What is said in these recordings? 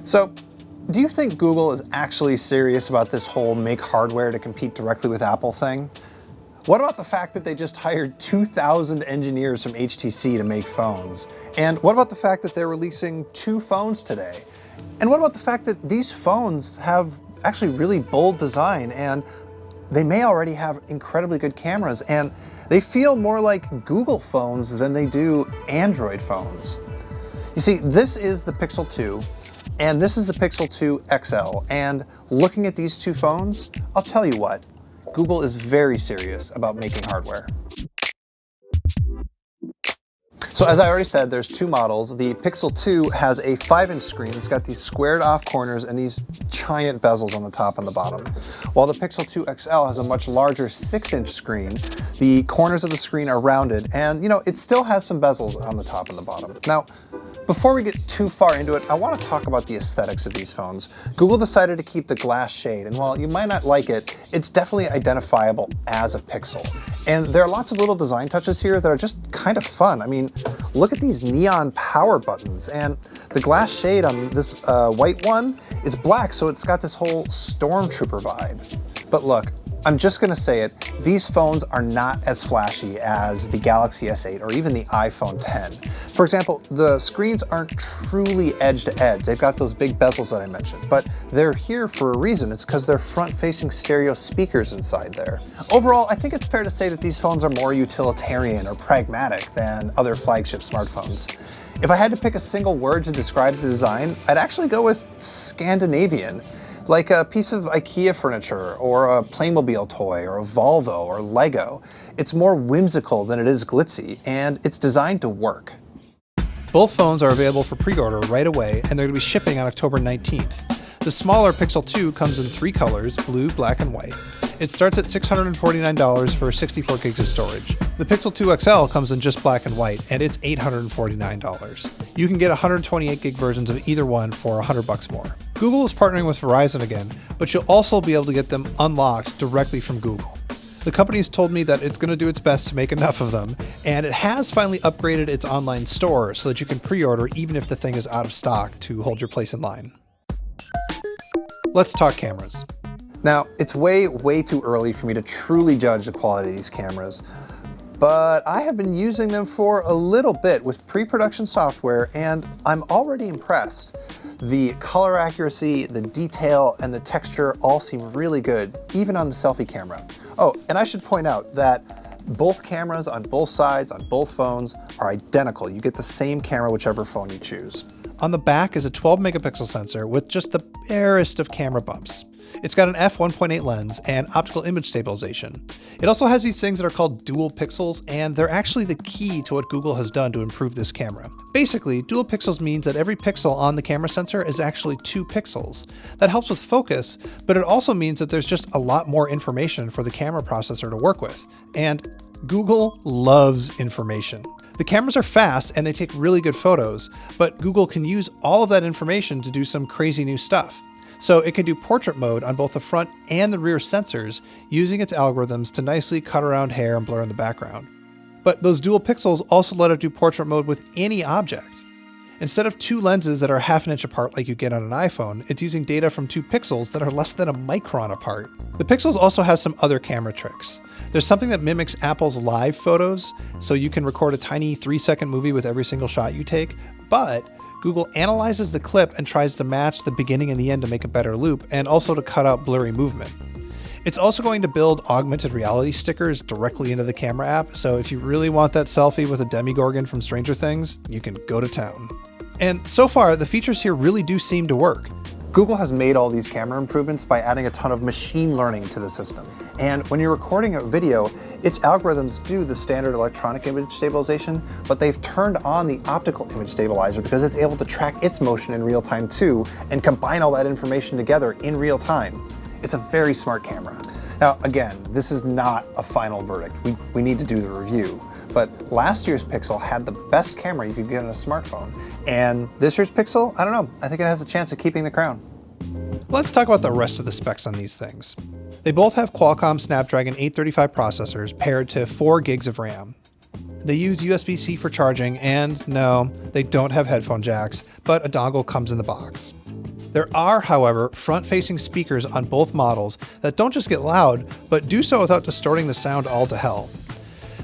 So, do you think Google is actually serious about this whole make hardware to compete directly with Apple thing? What about the fact that they just hired 2,000 engineers from HTC to make phones? And what about the fact that they're releasing 2 phones today? And what about the fact that these phones have actually really bold design, and they may already have incredibly good cameras, and they feel more like Google phones than they do Android phones? You see, this is the Pixel 2, and this is the Pixel 2 XL, and looking at these 2 phones, I'll tell you what, Google is very serious about making hardware. So as I already said, there's 2 models. The Pixel 2 has a 5-inch screen. It's got these squared off corners and these giant bezels on the top and the bottom. While the Pixel 2 XL has a much larger 6-inch screen, the corners of the screen are rounded, and it still has some bezels on the top and the bottom. Now, before we get too far into it, I want to talk about the aesthetics of these phones. Google decided to keep the glass shade, and while you might not like it, it's definitely identifiable as a Pixel. And there are lots of little design touches here that are just kind of fun. I mean, look at these neon power buttons, and the glass shade on this white one, it's black, so it's got this whole stormtrooper vibe. But look, I'm just gonna say it, these phones are not as flashy as the Galaxy S8 or even the iPhone X. For example, the screens aren't truly edge to edge. They've got those big bezels that I mentioned, but they're here for a reason. It's because they're front-facing stereo speakers inside there. Overall, I think it's fair to say that these phones are more utilitarian or pragmatic than other flagship smartphones. If I had to pick a single word to describe the design, I'd actually go with Scandinavian. Like a piece of IKEA furniture, or a Playmobil toy, or a Volvo, or Lego. It's more whimsical than it is glitzy, and it's designed to work. Both phones are available for pre-order right away, and they're going to be shipping on October 19th. The smaller Pixel 2 comes in 3 colors, blue, black, and white. It starts at $649 for 64 gigs of storage. The Pixel 2 XL comes in just black and white, and it's $849. You can get 128 gig versions of either one for $100 more. Google is partnering with Verizon again, but you'll also be able to get them unlocked directly from Google. The company's told me that it's going to do its best to make enough of them, and it has finally upgraded its online store so that you can pre-order even if the thing is out of stock to hold your place in line. Let's talk cameras. Now, it's way too early for me to truly judge the quality of these cameras, but I have been using them for a little bit with pre-production software, and I'm already impressed. The color accuracy, the detail, and the texture all seem really good, even on the selfie camera. Oh, and I should point out that both cameras on both sides, on both phones, are identical. You get the same camera whichever phone you choose. On the back is a 12 megapixel sensor with just the barest of camera bumps. It's got an f1.8 lens and optical image stabilization. It also has these things that are called dual pixels, and they're actually the key to what Google has done to improve this camera. Basically, dual pixels means that every pixel on the camera sensor is actually 2 pixels. That helps with focus, but it also means that there's just a lot more information for the camera processor to work with. And Google loves information. The cameras are fast and they take really good photos, but Google can use all of that information to do some crazy new stuff. So it can do portrait mode on both the front and the rear sensors, using its algorithms to nicely cut around hair and blur in the background. But those dual pixels also let it do portrait mode with any object. Instead of 2 lenses that are half an inch apart like you get on an iPhone, it's using data from 2 pixels that are less than a micron apart. The Pixels also have some other camera tricks. There's something that mimics Apple's live photos, so you can record a tiny 3-second movie with every single shot you take, but Google analyzes the clip and tries to match the beginning and the end to make a better loop, and also to cut out blurry movement. It's also going to build augmented reality stickers directly into the camera app, so if you really want that selfie with a Demogorgon from Stranger Things, you can go to town. And so far, the features here really do seem to work. Google has made all these camera improvements by adding a ton of machine learning to the system. And when you're recording a video, its algorithms do the standard electronic image stabilization, but they've turned on the optical image stabilizer because it's able to track its motion in real time too, and combine all that information together in real time. It's a very smart camera. Now, again, this is not a final verdict. We need to do the review. But last year's Pixel had the best camera you could get on a smartphone. And this year's Pixel, I don't know, I think it has a chance of keeping the crown. Let's talk about the rest of the specs on these things. They both have Qualcomm Snapdragon 835 processors paired to 4 gigs of RAM. They use USB-C for charging, and no, they don't have headphone jacks, but a dongle comes in the box. There are, however, front-facing speakers on both models that don't just get loud, but do so without distorting the sound all to hell.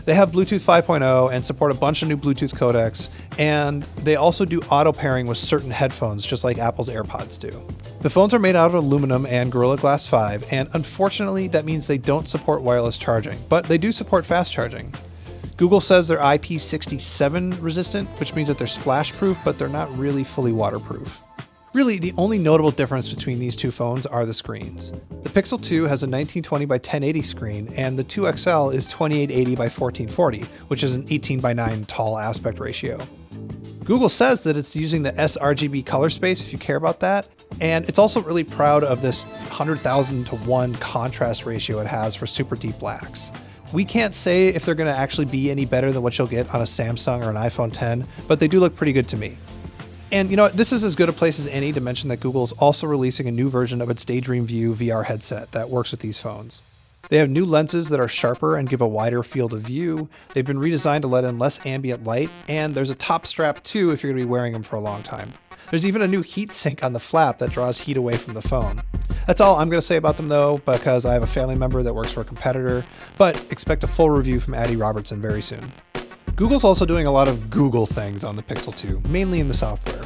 They have Bluetooth 5.0 and support a bunch of new Bluetooth codecs, and they also do auto pairing with certain headphones, just like Apple's AirPods do. The phones are made out of aluminum and Gorilla Glass 5, and unfortunately that means they don't support wireless charging, but they do support fast charging. Google says they're IP67 resistant, which means that they're splash proof, but they're not really fully waterproof. Really, the only notable difference between these two phones are the screens. The Pixel 2 has a 1920 by 1080 screen, and the 2 XL is 2880 by 1440, which is an 18 by 9 tall aspect ratio. Google says that it's using the sRGB color space if you care about that, and it's also really proud of this 100,000 to 1 contrast ratio it has for super deep blacks. We can't say if they're going to actually be any better than what you'll get on a Samsung or an iPhone 10, but they do look pretty good to me. And you know what, this is as good a place as any to mention that Google is also releasing a new version of its Daydream View VR headset that works with these phones. They have new lenses that are sharper and give a wider field of view. They've been redesigned to let in less ambient light, and there's a top strap too if you're going to be wearing them for a long time. There's even a new heat sink on the flap that draws heat away from the phone. That's all I'm going to say about them though, because I have a family member that works for a competitor, but expect a full review from Addie Robertson very soon. Google's also doing a lot of Google things on the Pixel 2, mainly in the software.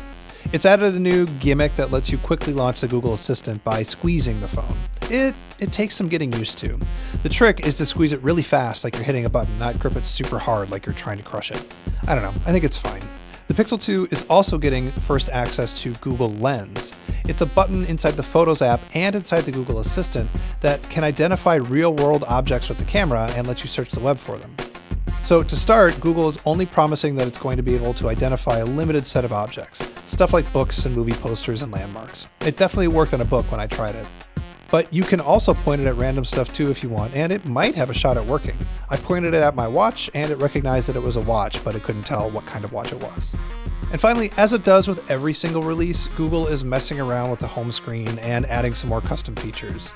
It's added a new gimmick that lets you quickly launch the Google Assistant by squeezing the phone. It takes some getting used to. The trick is to squeeze it really fast like you're hitting a button, not grip it super hard like you're trying to crush it. I don't know, I think it's fine. The Pixel 2 is also getting first access to Google Lens. It's a button inside the Photos app and inside the Google Assistant that can identify real-world objects with the camera and let you search the web for them. So to start, Google is only promising that it's going to be able to identify a limited set of objects, stuff like books and movie posters and landmarks. It definitely worked on a book when I tried it. But you can also point it at random stuff too if you want, and it might have a shot at working. I pointed it at my watch and it recognized that it was a watch, but it couldn't tell what kind of watch it was. And finally, as it does with every single release, Google is messing around with the home screen and adding some more custom features.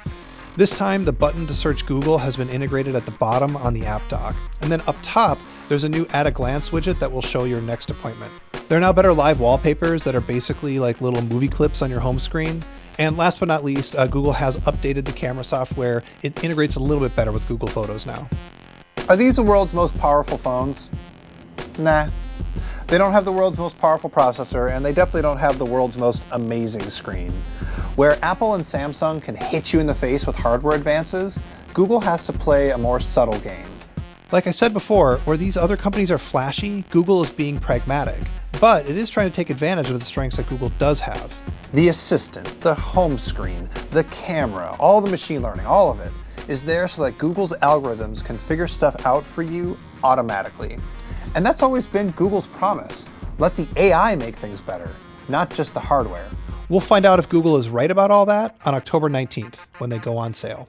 This time, the button to search Google has been integrated at the bottom on the app dock. And then up top, there's a new At a Glance widget that will show your next appointment. There are now better live wallpapers that are basically like little movie clips on your home screen. And last but not least, Google has updated the camera software. It integrates a little bit better with Google Photos now. Are these the world's most powerful phones? Nah. They don't have the world's most powerful processor, and they definitely don't have the world's most amazing screen. Where Apple and Samsung can hit you in the face with hardware advances, Google has to play a more subtle game. Like I said before, where these other companies are flashy, Google is being pragmatic. But it is trying to take advantage of the strengths that Google does have. The Assistant, the home screen, the camera, all the machine learning, all of it is there so that Google's algorithms can figure stuff out for you automatically. And that's always been Google's promise. Let the AI make things better, not just the hardware. We'll find out if Google is right about all that on October 19th when they go on sale.